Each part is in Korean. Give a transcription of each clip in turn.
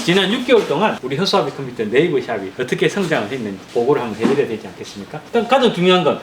지난 6개월 동안 우리 허수아비 컴퓨터 네이버 샵이 어떻게 성장을 했는지 보고를 한번 해드려야 되지 않겠습니까? 일단 가장 중요한 건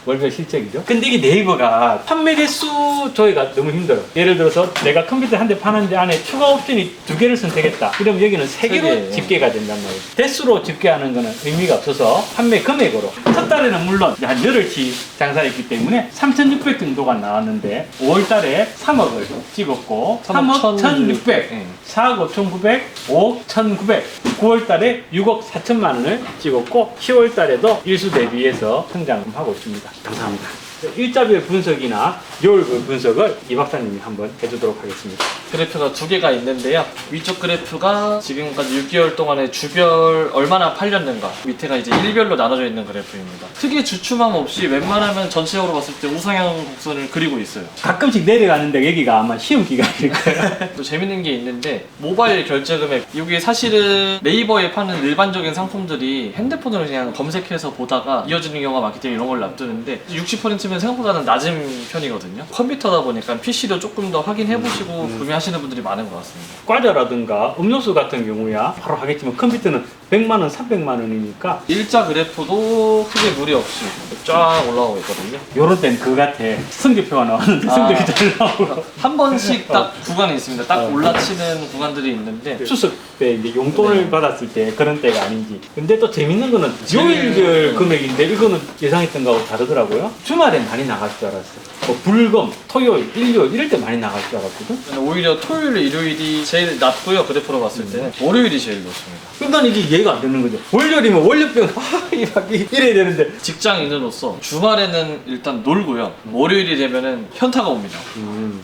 월별 실적이죠. 근데 이게 네이버가 판매 대수 조회가 너무 힘들어. 예를 들어서 내가 컴퓨터 한 대 파는데 안에 추가 옵션이 2개를 선택했다. 이러면 여기는 3개로 집계가 된단 말이에요. 대수로 집계하는 거는 의미가 없어서 판매 금액으로. 첫 달에는 물론 한 열흘치 장사했기 때문에 3,600 정도가 나왔는데 5월 달에 3억을 찍었고 3억 1,600, 4억 5,900, 5억 1,900, 9월 달에 6억 4천만 원을 찍었고 10월 달에도 일수 대비해서 성장을 하고 있습니다. 감사합니다. 일자별 분석이나 요일별 분석을 이 박사님이 한번 해주도록 하겠습니다. 그래프가 2개가 있는데요. 위쪽 그래프가 지금까지 6개월 동안에 주별 얼마나 팔렸는가, 밑에가 이제 일별로 나눠져 있는 그래프입니다. 특이 주춤함 없이 웬만하면 전체적으로 봤을 때 우상향 곡선을 그리고 있어요. 가끔씩 내려가는데 여기가 아마 시험 기간일 거예요. 또 재밌는 게 있는데 모바일 결제 금액, 이게 사실은 네이버에 파는 일반적인 상품들이 핸드폰으로 그냥 검색해서 보다가 이어지는 경우가 많기 때문에 이런 걸 놔두는데 60%면 생각보다는 낮은 편이거든요. 컴퓨터다 보니까 PC도 조금 더 확인해보시고 구매하시는 분들이 많은 것 같습니다. 과자라든가 음료수 같은 경우야 바로 하겠지만 컴퓨터는 100만 원, 300만 원이니까 일자 그래프도 크게 무리 없이 쫙 올라오고 있거든요. 요럴 땐 그거 같아. 성적표가 나왔는데 성적이 잘 나오고 한 번씩 딱 구간이 있습니다. 딱 올라치는 구간들이 있는데 추석 때 이제 용돈을 받았을 때 그런 때가 아닌지. 근데 또 재밌는 거는 요일별 금액인데 이거는 예상했던 거하고 다르더라고요. 주말에 많이 나갈 줄 알았어요. 뭐 불금, 토요일, 일요일 이럴 때 많이 나갈 줄 알았거든. 저는 오히려 토요일, 일요일이 제일 낮고요. 그래프로 봤을 때는 월요일이 제일 높습니다. 그러니까 이게 이해가 안 되는 거죠. 월요일이면 월요병 이래야 되는데 직장인으로서 주말에는 일단 놀고요. 월요일이 되면은 현타가 옵니다.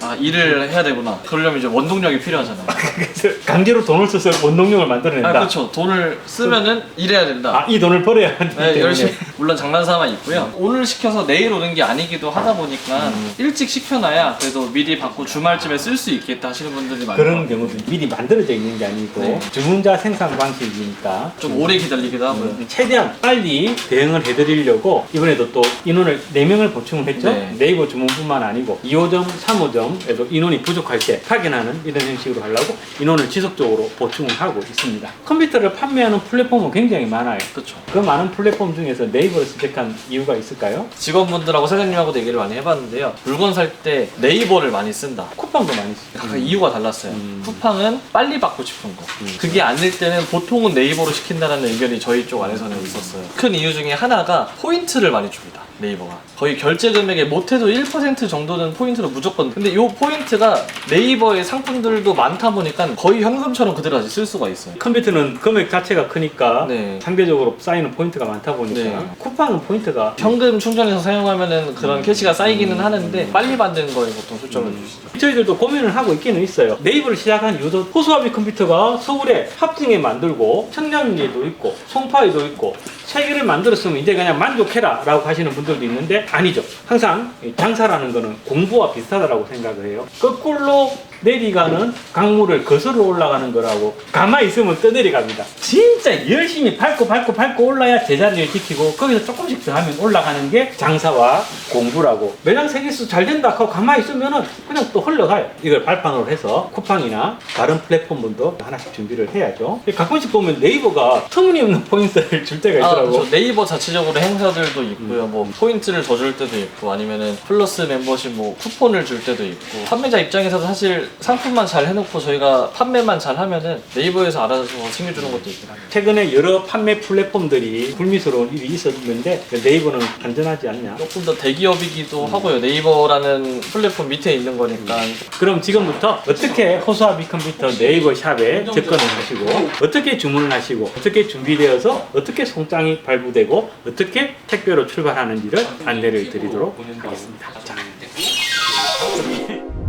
아, 일을 해야 되구나. 그러려면 이제 원동력이 필요하잖아요. 그래서 강제로 돈을 써서 원동력을 만들어낸다. 아, 그렇죠. 돈을 쓰면은 일해야 된다. 아, 이 돈을 벌어야 하기 때문에. 네, 열심히. 물론 장난삼아 있고요. 오늘 시켜서 내일 오는 게 아니기도 하다 보니까 일찍 시켜놔야 그래도 미리 받고 주말쯤에 쓸 수 있겠다 하시는 분들이 많아요. 그런 경우도 미리 만들어져 있는 게 아니고 네. 주문자 생산 방식이니까 좀 오래 기다리기도 하고요. 최대한 빨리 대응을 해드리려고 이번에도 또 인원을 4명을 보충을 했죠. 네. 네이버 주문뿐만 아니고 2호점, 3호점에도 인원이 부족할 때 확인하는 이런 형식으로 하려고 인원을 지속적으로 보충을 하고 있습니다. 컴퓨터를 판매하는 플랫폼은 굉장히 많아요. 그렇죠. 그 많은 플랫폼 중에서 네이버를 선택한 이유가 있을까요? 직원분들하고 사장님하고도 얘기를 많이 해봤는데요. 물건 살 때 네이버를 많이 쓴다. 쿠팡도 많이 쓰죠. 각각 이유가 달랐어요. 쿠팡은 빨리 받고 싶은 거. 그게 아닐 때는 보통은 네이버로 시킨다는 의견이 저희 쪽 안에서는 있었어요. 큰 이유 중에 하나가 포인트를 많이 줍니다. 네이버가. 거의 결제 금액에 못해도 1% 정도는 포인트로 무조건. 근데 이 포인트가 네이버의 상품들도 많다 보니까 거의 현금처럼 그대로 다시 쓸 수가 있어요. 컴퓨터는 금액 자체가 크니까 네. 상대적으로 쌓이는 포인트가 많다 보니까 네. 쿠팡은 포인트가 현금 충전해서 사용하면은 그런 캐시가 쌓이기는 하는데 빨리 받는 거에 보통 초점을 주시죠. 저희들도 고민을 하고 있기는 있어요. 네이버를 시작한 이유도 호수아비 컴퓨터가 서울에 합증에 만들고 청량리에도 있고 송파에도 있고 3개를 만들었으면 이제 그냥 만족해라 라고 하시는 분들도 있는데 아니죠. 항상 장사라는 거는 공부와 비슷하다고 생각을 해요. 거꾸로 내려가는 강물을 거슬러 올라가는 거라고 가만히 있으면 떠내려갑니다. 진짜 열심히 밟고 올라야 제자리를 지키고 거기서 조금씩 더 하면 올라가는 게 장사와 공부라고. 매장 세계수 잘 된다 하고 가만히 있으면 그냥 또 흘러가요. 이걸 발판으로 해서 쿠팡이나 다른 플랫폼분도 하나씩 준비를 해야죠. 가끔씩 보면 네이버가 터무니없는 포인트를 줄 때가 있더라고. 그렇죠. 네이버 자체적으로 행사들도 있고요. 뭐 포인트를 더 줄 때도 있고 아니면은 플러스 멤버십 뭐 쿠폰을 줄 때도 있고 판매자 입장에서도 사실 상품만 잘 해놓고 저희가 판매만 잘 하면은 네이버에서 알아서 챙겨주는 것도 있긴 합니다. 최근에 여러 판매 플랫폼들이 불미스러운 일이 있었는데 네이버는 안전하지 않냐? 조금 더 대기업이기도 하고요. 네이버라는 플랫폼 밑에 있는 거니까. 그럼 지금부터 어떻게 호수아비 컴퓨터 네이버 샵에 접근을 하시고 어떻게 주문을 하시고 어떻게 준비되어서 어떻게 송장이 발부되고 어떻게 택배로 출발하는지를 안내를 드리도록 하겠습니다. 자.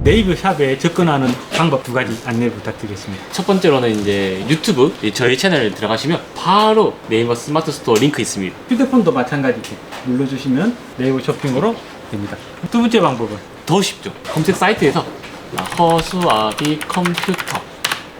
네이버 샵에 접근하는 방법 2가지 안내 부탁드리겠습니다. 첫 번째로는 이제 유튜브 저희 채널에 들어가시면 바로 네이버 스마트 스토어 링크 있습니다. 휴대폰도 마찬가지 눌러주시면 네이버 쇼핑으로 됩니다. 두 번째 방법은 더 쉽죠. 검색 사이트에서 허수아비 컴퓨터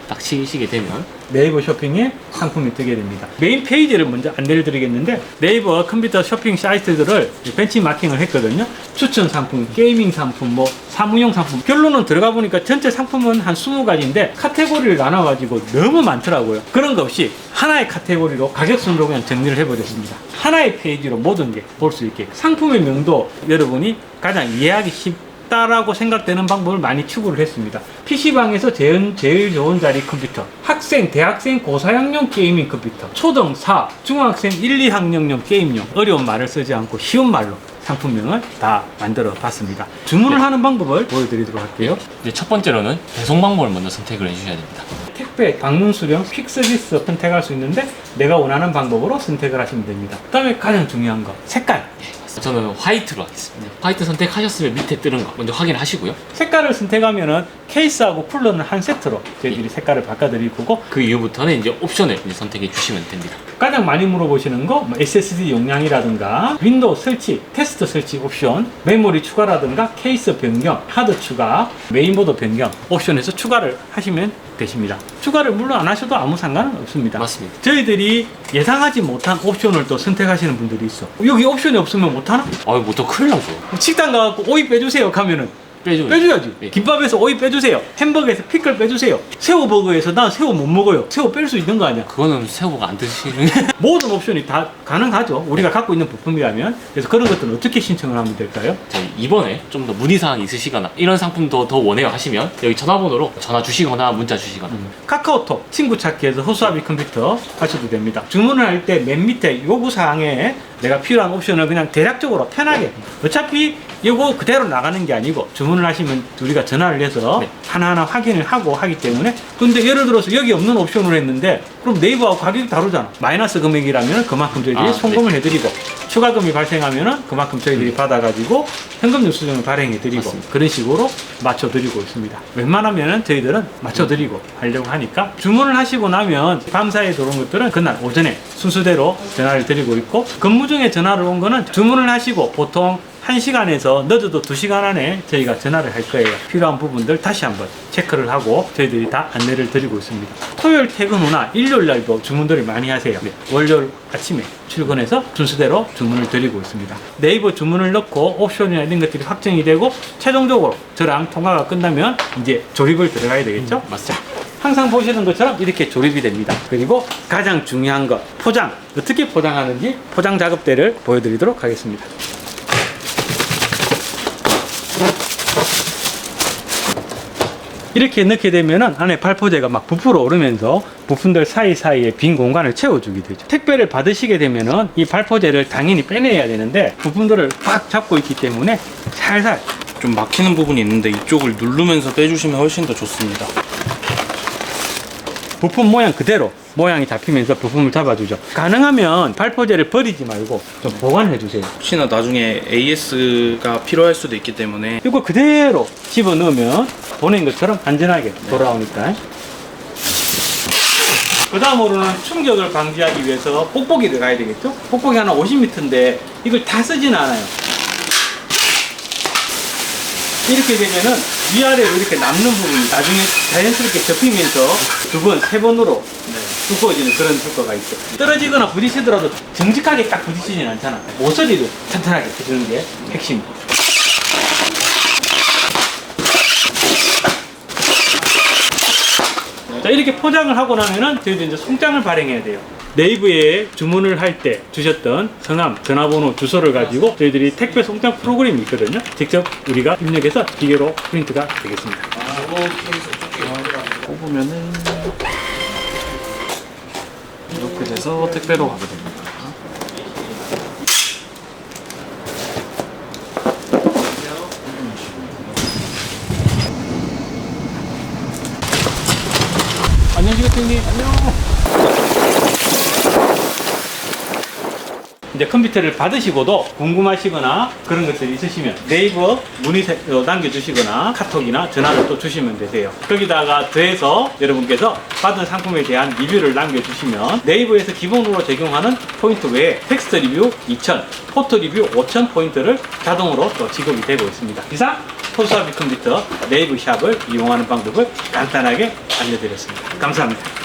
딱 치시게 되면 네이버 쇼핑에 상품이 뜨게 됩니다. 메인 페이지를 먼저 안내를 드리겠는데 네이버 컴퓨터 쇼핑 사이트들을 벤치마킹을 했거든요. 추천 상품, 게이밍 상품, 뭐 사무용 상품. 결론은 들어가 보니까 전체 상품은 한 20가지인데 카테고리를 나눠가지고 너무 많더라고요. 그런 거 없이 하나의 카테고리로 가격 순으로 그냥 정리를 해버렸습니다. 하나의 페이지로 모든 게 볼 수 있게 상품의 명도 여러분이 가장 이해하기 쉽다라고 생각되는 방법을 많이 추구를 했습니다. PC방에서 제일 좋은 자리 컴퓨터, 학생, 대학생, 고사양용 게이밍 컴퓨터, 초등 4, 중학생 1, 2학년용 게임용, 어려운 말을 쓰지 않고 쉬운 말로 상품명을 다 만들어 봤습니다. 주문을 하는 방법을 보여드리도록 할게요. 이제 첫 번째로는 배송 방법을 먼저 선택을 해주셔야 됩니다. 택배, 방문 수령, 퀵 서비스 선택할 수 있는데 내가 원하는 방법으로 선택을 하시면 됩니다. 그 다음에 가장 중요한 거, 색깔. 저는 화이트로 하겠습니다. 화이트 선택하셨으면 밑에 뜨는 거 먼저 확인하시고요. 색깔을 선택하면은 케이스하고 쿨러는 한 세트로 저희들이 색깔을 바꿔드릴 거고, 그 이후부터는 이제 옵션을 이제 선택해 주시면 됩니다. 가장 많이 물어보시는 거 뭐 SSD 용량이라든가 윈도우 설치, 테스트 설치 옵션, 메모리 추가라든가 케이스 변경, 하드 추가, 메인보드 변경 옵션에서 추가를 하시면 되십니다. 추가를 물론 안 하셔도 아무 상관은 없습니다. 맞습니다. 저희들이 예상하지 못한 옵션을 또 선택하시는 분들이 있어. 여기 옵션이 없으면 못하나? 아유, 뭐 또 큰일 나죠. 식당 가갖고 오이 빼주세요 가면은 빼줘야지. 예. 김밥에서 오이 빼주세요. 햄버거에서 피클 빼주세요. 새우버거에서 난 새우 못 먹어요. 새우 뺄 수 있는 거 아니야? 그거는 새우가 안 드시는 모든 옵션이 다 가능하죠. 우리가 갖고 있는 부품이라면. 그래서 그런 것들은 어떻게 신청을 하면 될까요? 저희 이번에 좀 더 문의사항이 있으시거나 이런 상품도 더 원해요 하시면 여기 전화번호로 전화 주시거나 문자 주시거나 카카오톡, 친구 찾기에서 허수아비 컴퓨터 하셔도 됩니다. 주문을 할 때 맨 밑에 요구사항에 내가 필요한 옵션을 그냥 대략적으로 편하게, 어차피 이거 그대로 나가는 게 아니고 주문을 하시면 우리가 전화를 해서 네. 하나하나 확인을 하고 하기 때문에, 근데 예를 들어서 여기 없는 옵션을 했는데 그럼 네이버하고 가격이 다르잖아. 마이너스 금액이라면 그만큼 저희들이 송금을 해드리고, 추가금이 발생하면 그만큼 저희들이 받아가지고 현금 영수증을 발행해드리고, 맞습니다. 그런 식으로 맞춰드리고 있습니다. 웬만하면 저희들은 맞춰드리고 하려고 하니까, 주문을 하시고 나면 밤사이에 들어온 것들은 그날 오전에 순서대로 전화를 드리고 있고, 근무 중에 전화를 온 거는 주문을 하시고 보통 1시간에서 늦어도 2시간 안에 저희가 전화를 할 거예요. 필요한 부분들 다시 한번 체크를 하고 저희들이 다 안내를 드리고 있습니다. 토요일 퇴근 후나 일요일 날도 주문들을 많이 하세요. 월요일 아침에 출근해서 순서대로 주문을 드리고 있습니다. 네이버 주문을 넣고 옵션이나 이런 것들이 확정이 되고 최종적으로 저랑 통화가 끝나면 이제 조립을 들어가야 되겠죠? 맞습니다. 항상 보시는 것처럼 이렇게 조립이 됩니다. 그리고 가장 중요한 것, 포장. 어떻게 포장하는지 포장 작업대를 보여드리도록 하겠습니다. 이렇게 넣게 되면은 안에 발포제가 막 부풀어 오르면서 부품들 사이사이에 빈 공간을 채워주게 되죠. 택배를 받으시게 되면은 이 발포제를 당연히 빼내야 되는데 부품들을 꽉 잡고 있기 때문에 살살, 좀 막히는 부분이 있는데 이쪽을 누르면서 빼주시면 훨씬 더 좋습니다. 부품 모양 그대로 모양이 잡히면서 부품을 잡아주죠. 가능하면 발포제를 버리지 말고 좀 보관해 주세요. 혹시나 나중에 AS가 필요할 수도 있기 때문에 이거 그대로 집어 넣으면 보낸 것처럼 안전하게 돌아오니까. 그 다음으로는 충격을 방지하기 위해서 뽁뽁이를 가야 되겠죠? 뽁뽁이 하나 50m인데 이걸 다 쓰진 않아요. 이렇게 되면은 위아래로 이렇게 남는 부분이 나중에 자연스럽게 접히면서 2번, 3번으로 두꺼워지는 그런 효과가 있죠. 떨어지거나 부딪히더라도 정직하게 딱 부딪히진 않잖아. 모서리로 튼튼하게 해주는 게 핵심이에요. 자, 이렇게 포장을 하고 나면은 저희도 이제 송장을 발행해야 돼요. 네이버에 주문을 할 때 주셨던 성함, 전화번호, 주소를 가지고 저희들이 택배 송장 프로그램이 있거든요. 직접 우리가 입력해서 기계로 프린트가 되겠습니다. 뽑으면은 이렇게 돼서 택배로 가게 됩니다. 안녕하세요, 안녕. 이제 컴퓨터를 받으시고도 궁금하시거나 그런 것들이 있으시면 네이버 문의로 남겨주시거나 카톡이나 전화를 또 주시면 되세요. 거기다가 더해서 여러분께서 받은 상품에 대한 리뷰를 남겨주시면 네이버에서 기본으로 적용하는 포인트 외에 텍스트 리뷰 2000, 포토 리뷰 5000 포인트를 자동으로 또 지급이 되고 있습니다. 이상 현수아비 컴퓨터 네이버 샵을 이용하는 방법을 간단하게 알려드렸습니다. 감사합니다.